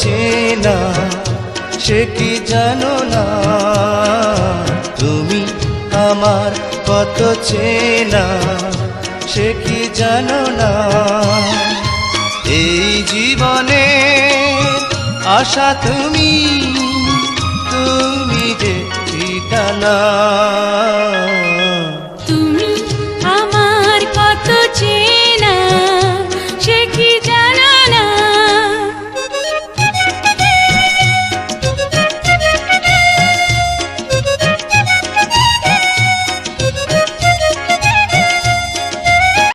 চেনা সে কি জানো না, তুমি আমার কত চেনা সে কি জানো না। এই জীবনে আশা তুমি, তুমি যে ঠিকানা।